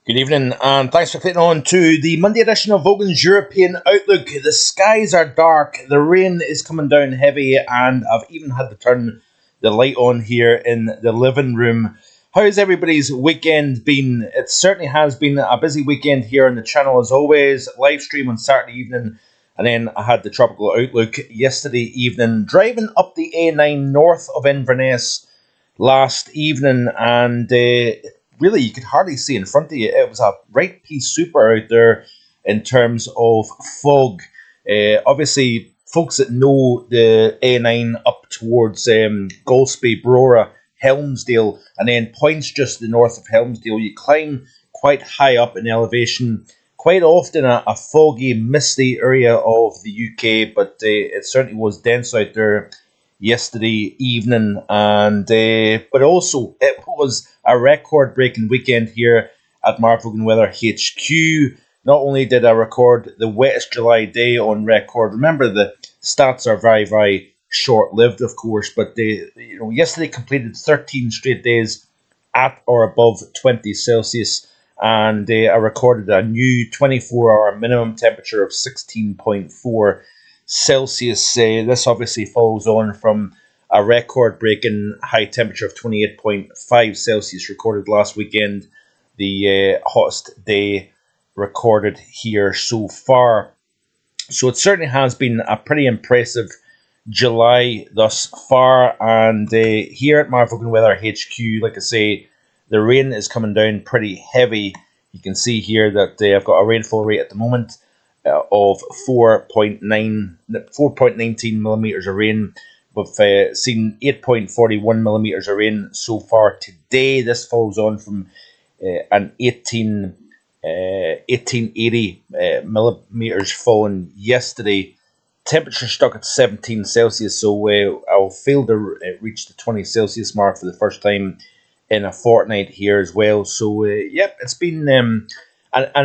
Good evening, and thanks for clicking on to the Monday edition of Vogan's European Outlook. The skies are dark, the rain is coming down heavy, and I've even had to turn the light on here in the living room. How's everybody's weekend been? It certainly has been a busy weekend here on the channel as always. Live stream on Saturday evening, and then I had the Tropical Outlook yesterday evening. Driving up the A9 north of Inverness last evening, and really, you could hardly see in front of you. It was a right piece super out there in terms of fog. Obviously, folks that know the A9 up towards Golspie, Brora, Helmsdale, and then points just to the north of Helmsdale, you climb quite high up in elevation. Quite often a foggy, misty area of the UK, but it certainly was dense out there yesterday evening, and but also it was a record-breaking weekend here at Vogan Weather HQ. Not only did I record the wettest July day on record, remember the stats are very, very short-lived, of course, but yesterday completed 13 straight days at or above 20 Celsius, and I recorded a new 24-hour minimum temperature of 16.4 Celsius. This obviously follows on from a record-breaking high temperature of 28.5 Celsius recorded last weekend, the hottest day recorded here so far. So it certainly has been a pretty impressive July thus far, and here at Vogan Weather HQ, like I say, the rain is coming down pretty heavy. You can see here that I've got a rainfall rate at the moment of 4.19 millimeters of rain. We've seen 8.41 millimeters of rain so far today. This follows on from an 1880 millimeters fallen yesterday. Temperature stuck at 17 Celsius, so I'll fail to reach the 20 Celsius mark for the first time in a fortnight here as well. So, yep, it's been an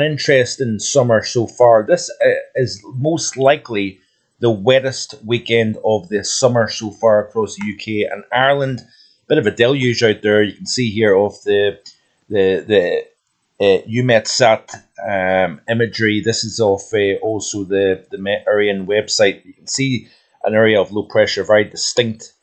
interesting summer so far. This is most likely the wettest weekend of the summer so far across the UK and Ireland. Bit of a deluge out there. You can see here of the UMETSAT imagery. This is of also the Met Area website. You can see an area of low pressure, very distinct.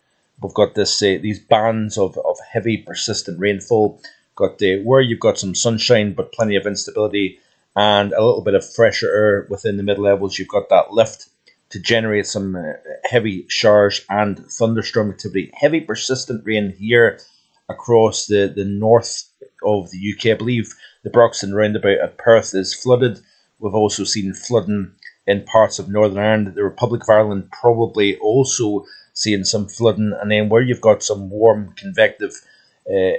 We've got these bands of heavy persistent rainfall. Got where you've got some sunshine but plenty of instability and a little bit of fresher air within the mid levels. You've got that lift to generate some heavy showers and thunderstorm activity. Heavy persistent rain here across the north of the UK. I believe the Broxton roundabout at Perth is flooded. We've also seen flooding in parts of Northern Ireland. The Republic of Ireland probably also seeing some flooding. And then where you've got some warm convective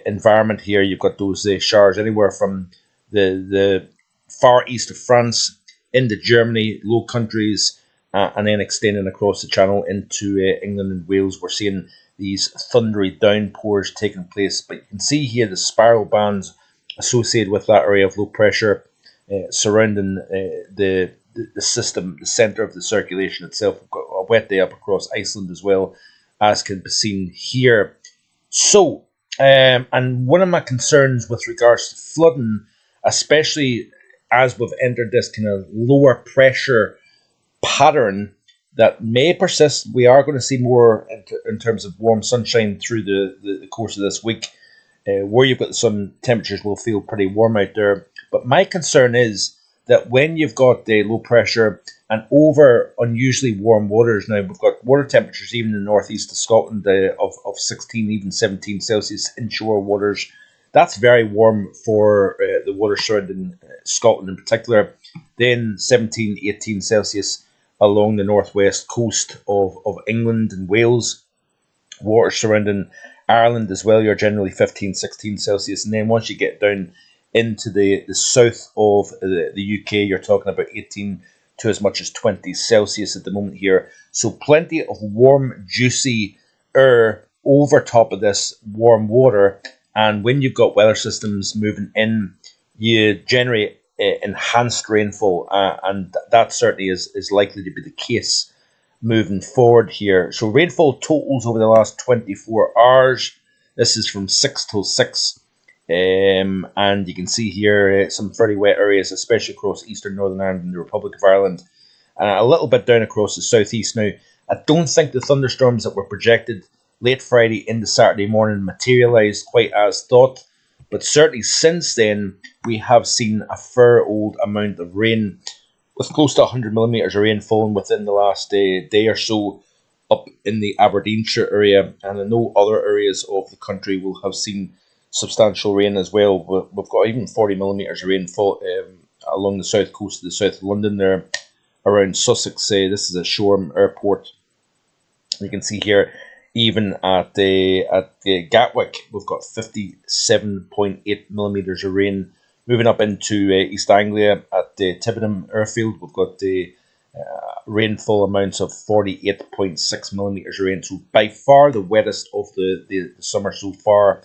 environment here, you've got those showers anywhere from the far east of France into Germany, Low Countries, and then extending across the channel into England and Wales. We're seeing these thundery downpours taking place, but you can see here the spiral bands associated with that area of low pressure surrounding the system, the centre of the circulation itself. We've got a wet day up across Iceland as well, as can be seen here. So, and one of my concerns with regards to flooding, especially as we've entered this kind of lower pressure pattern that may persist, we are going to see more in terms of warm sunshine through the course of this week. Where you've got the sun, temperatures will feel pretty warm out there. But my concern is that when you've got the low pressure and over unusually warm waters, now we've got water temperatures even in the northeast of Scotland of 16, even 17 Celsius inshore waters. That's very warm for the water surrounding Scotland in particular. Then 17, 18 Celsius along the northwest coast of England and Wales. Water surrounding Ireland as well, you're generally 15, 16 Celsius. And then once you get down into the south of the UK, you're talking about 18 to as much as 20 Celsius at the moment here. So plenty of warm, juicy air over top of this warm water. And when you've got weather systems moving in, you generate enhanced rainfall, and that certainly is likely to be the case moving forward here. So rainfall totals over the last 24 hours. This is from 6 till 6 And you can see here some fairly wet areas, especially across eastern Northern Ireland and the Republic of Ireland, and a little bit down across the southeast. Now, I don't think the thunderstorms that were projected late Friday into Saturday morning materialised quite as thought, but certainly since then we have seen a fair old amount of rain, with close to 100 millimetres of rain falling within the last day or so up in the Aberdeenshire area, and I know other areas of the country will have seen substantial rain as well. We've got even 40 millimetres of rainfall along the south coast of the south of London there, around Sussex. This is a Shoreham airport. You can see here, even at the Gatwick, we've got 57.8 millimetres of rain. Moving up into East Anglia at the Tiverton airfield, we've got the rainfall amounts of 48.6 millimetres of rain. So by far the wettest of the summer so far.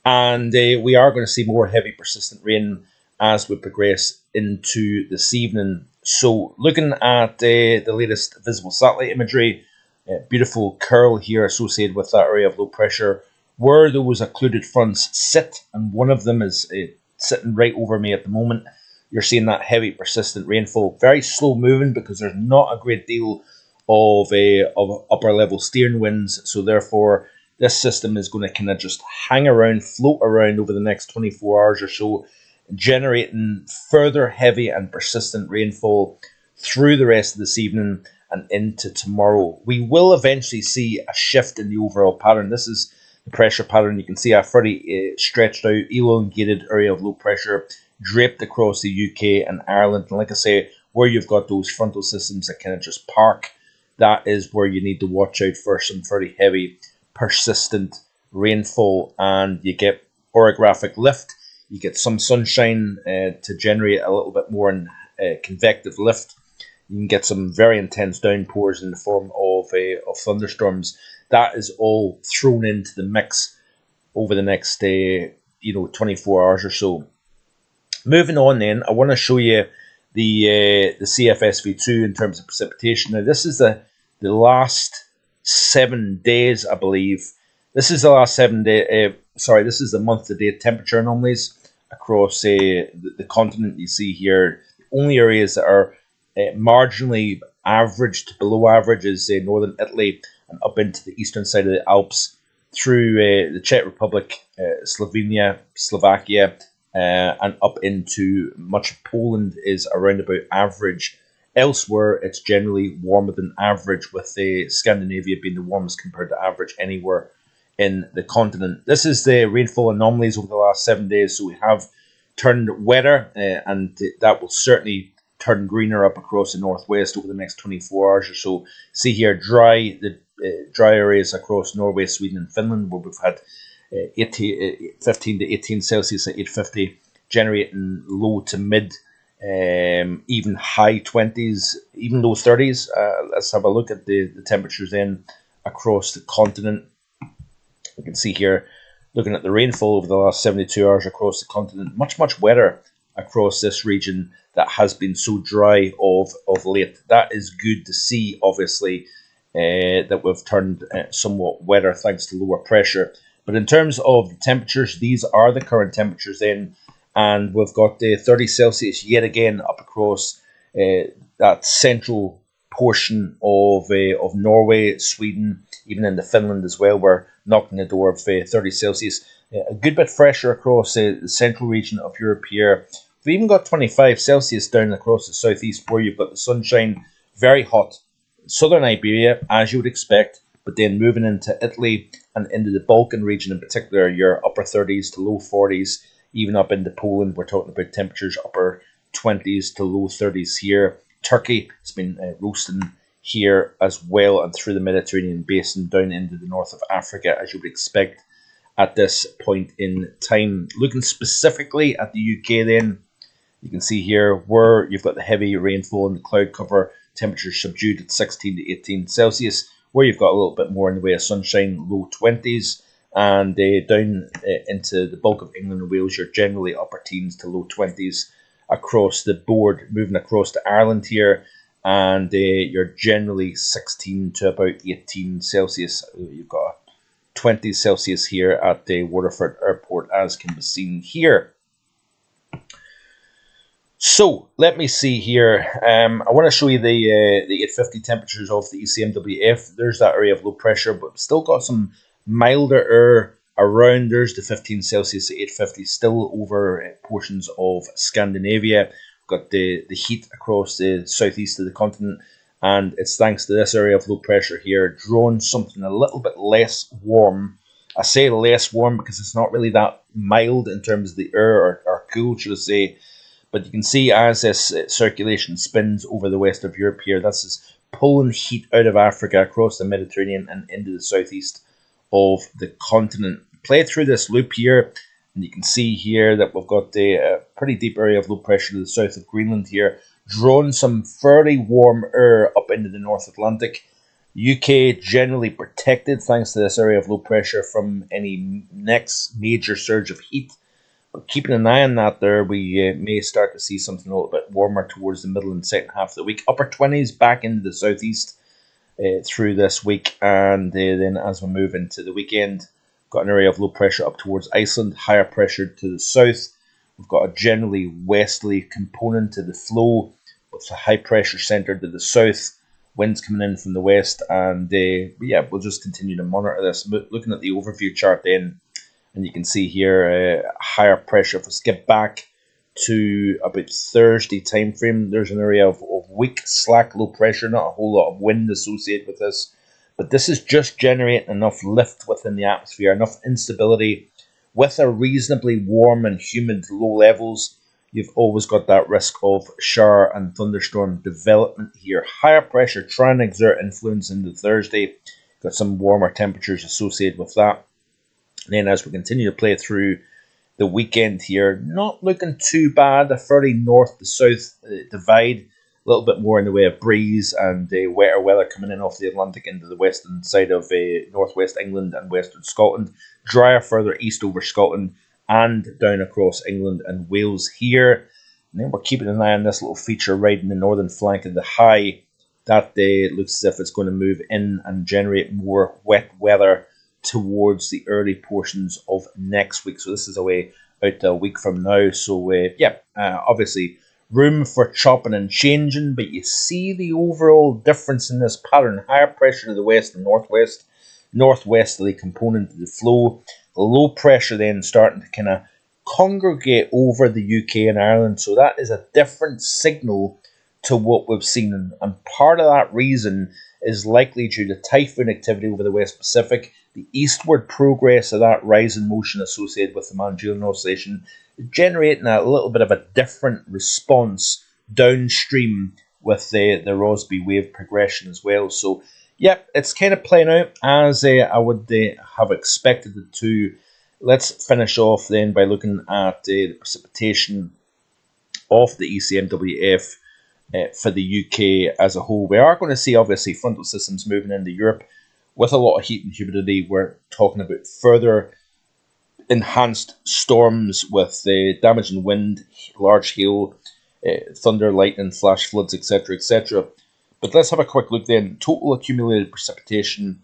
And we are going to see more heavy persistent rain as we progress into this evening. So looking at the latest visible satellite imagery, beautiful curl here associated with that area of low pressure where those occluded fronts sit, and one of them is sitting right over me at the moment. You're seeing that heavy persistent rainfall, very slow moving because there's not a great deal of upper level steering winds, so therefore this system is going to kind of just hang around, float around over the next 24 hours or so, generating further heavy and persistent rainfall through the rest of this evening and into tomorrow. We will eventually see a shift in the overall pattern. This is the pressure pattern. You can see a fairly stretched out, elongated area of low pressure draped across the UK and Ireland. And like I say, where you've got those frontal systems that kind of just park, that is where you need to watch out for some fairly heavy persistent rainfall, and you get orographic lift, you get some sunshine to generate a little bit more in convective lift. You can get some very intense downpours in the form of thunderstorms. That is all thrown into the mix over the next 24 hours or so. Moving on then, I want to show you the CFSV2 in terms of precipitation. Now this is the last 7 days, I believe. This is the last 7 day. This is the month-to-date temperature anomalies across the continent. You see here, the only areas that are marginally average to below average is northern Italy and up into the eastern side of the Alps, through the Czech Republic, Slovenia, Slovakia, and up into much of Poland is around about average. Elsewhere, it's generally warmer than average, with Scandinavia being the warmest compared to average anywhere in the continent. This is the rainfall anomalies over the last 7 days. So we have turned wetter, and that will certainly turn greener up across the northwest over the next 24 hours or so. See here, dry areas across Norway, Sweden, and Finland, where we've had 15 to 18 Celsius at 8:50, generating low to mid, even high 20s, even low 30s. Let's have a look at the temperatures then across the continent. You can see here, looking at the rainfall over the last 72 hours across the continent, much wetter across this region that has been so dry of late. That is good to see, obviously, that we've turned somewhat wetter thanks to lower pressure. But in terms of the temperatures, these are the current temperatures then, and we've got 30 Celsius yet again up across that central portion of Norway, Sweden, even into Finland as well. We're knocking the door of 30 Celsius. A good bit fresher across the central region of Europe here. We've even got 25 Celsius down across the southeast, where you've got the sunshine, very hot. Southern Iberia, as you would expect, but then moving into Italy and into the Balkan region in particular, your upper 30s to low 40s, even up into Poland. We're talking about temperatures upper 20s to low 30s here. Turkey has been roasting here as well, and through the Mediterranean basin down into the north of Africa, as you would expect at this point in time. Looking specifically at the UK then, you can see here where you've got the heavy rainfall and the cloud cover, temperatures subdued at 16 to 18 Celsius, where you've got a little bit more in the way of sunshine, low 20s, and down into the bulk of England and Wales, you're generally upper teens to low 20s across the board. Moving across to Ireland here, and you're generally 16 to about 18 Celsius. You've got a 20 Celsius here at the Waterford Airport, as can be seen here. So let me see here. I want to show you the 850 temperatures of the ECMWF. There's that area of low pressure, but still got some milder air around. There's the 15 Celsius at 850, still over portions of Scandinavia. Got the heat across the southeast of the continent, and it's thanks to this area of low pressure here drawing something a little bit less warm. I say less warm because it's not really that mild in terms of the air, or cool, should I say. But you can see as this circulation spins over the west of Europe here, that's just pulling heat out of Africa across the Mediterranean and into the southeast of the continent. Play through this loop here, and you can see here that we've got a pretty deep area of low pressure to the south of Greenland here, drawing some fairly warm air up into the North Atlantic. UK generally protected thanks to this area of low pressure from any next major surge of heat. But keeping an eye on that there, we may start to see something a little bit warmer towards the middle and second half of the week. Upper 20s back into the southeast through this week. And then as we move into the weekend, got an area of low pressure up towards Iceland, higher pressure to the south. We've got a generally westerly component to the flow with the high pressure centre to the south. Winds coming in from the west. And yeah, we'll just continue to monitor this. Looking at the overview chart then, and you can see here higher pressure. If we skip back to about Thursday time frame, there's an area of weak slack low pressure, not a whole lot of wind associated with this. But this is just generating enough lift within the atmosphere, enough instability. With a reasonably warm and humid low levels, you've always got that risk of shower and thunderstorm development here. Higher pressure trying to exert influence into Thursday. Got some warmer temperatures associated with that. And then as we continue to play through the weekend here, not looking too bad. A fairly north to south divide, a little bit more in the way of breeze and wetter weather coming in off the Atlantic into the western side of northwest England and western Scotland. Drier further east over Scotland and down across England and Wales here. And then we're keeping an eye on this little feature right in the northern flank of the high. That looks as if it's going to move in and generate more wet weather towards the early portions of next week. So this is away out a week from now. So yeah, obviously room for chopping and changing, but you see the overall difference in this pattern. Higher pressure to the west and northwest, northwesterly component of the flow. The low pressure then starting to kind of congregate over the UK and Ireland. So that is a different signal to what we've seen. And part of that reason is likely due to typhoon activity over the West Pacific. The eastward progress of that rise in motion associated with the Magellan Oscillation is generating a little bit of a different response downstream with the Rossby wave progression as well. So, yep, it's kind of playing out as I would have expected it to. Let's finish off then by looking at the precipitation of the ECMWF for the UK as a whole. We are going to see, obviously, frontal systems moving into Europe. With a lot of heat and humidity, we're talking about further enhanced storms with damaging wind, large hail, thunder, lightning, flash floods, etc., etc. But let's have a quick look then. Total accumulated precipitation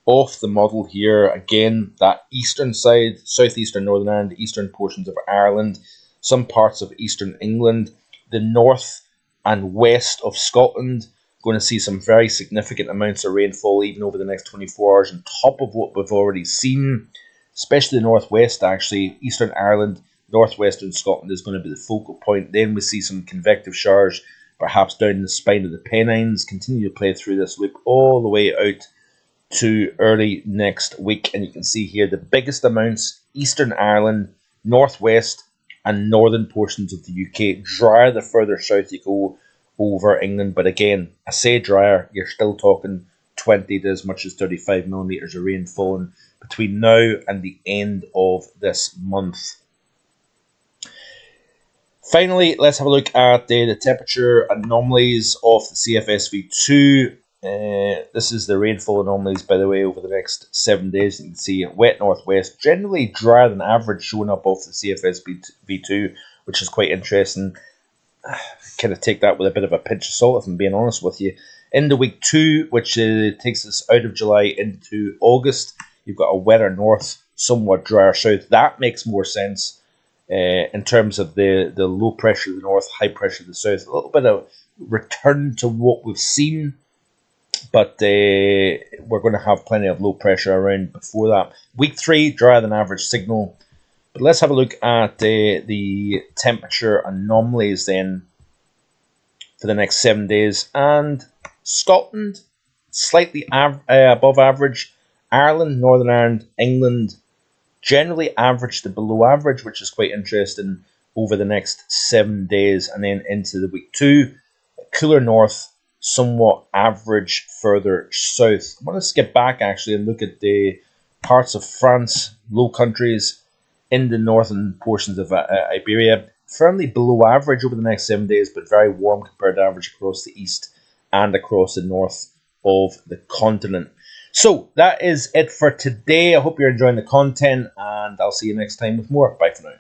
off the model here. Again, that eastern side, southeastern Northern Ireland, eastern portions of Ireland, some parts of eastern England, the north and west of Scotland. Going to see some very significant amounts of rainfall even over the next 24 hours on top of what we've already seen, especially the northwest actually. Eastern Ireland, northwestern Scotland is going to be the focal point. Then we see some convective showers perhaps down the spine of the Pennines. Continue to play through this loop all the way out to early next week, and you can see here the biggest amounts Eastern Ireland, northwest and northern portions of the UK. Drier the further south you go over England, but again, I say drier, you're still talking 20 to as much as 35 millimetres of rain falling between now and the end of this month. Finally, let's have a look at the temperature anomalies of the CFSV2. This is the rainfall anomalies, by the way, over the next 7 days. You can see wet northwest, generally drier than average, showing up off the CFSV2, which is quite interesting. Kind of take that with a bit of a pinch of salt, if I'm being honest with you. Into week 2, which takes us out of July into August, you've got a wetter north, somewhat drier south. That makes more sense in terms of the low pressure of the north, high pressure of the south. A little bit of return to what we've seen, but we're going to have plenty of low pressure around before that. Week 3, drier than average signal. But let's have a look at the temperature anomalies then for the next 7 days. And Scotland, slightly above average. Ireland, Northern Ireland, England, generally average to below average, which is quite interesting over the next 7 days. And then into the week 2, cooler north, somewhat average further south. I want to skip back actually and look at the parts of France, Low Countries, in the northern portions of Iberia. Firmly below average over the next 7 days, but very warm compared to average across the east and across the north of the continent. So that is it for today. I hope you're enjoying the content, and I'll see you next time with more. Bye for now.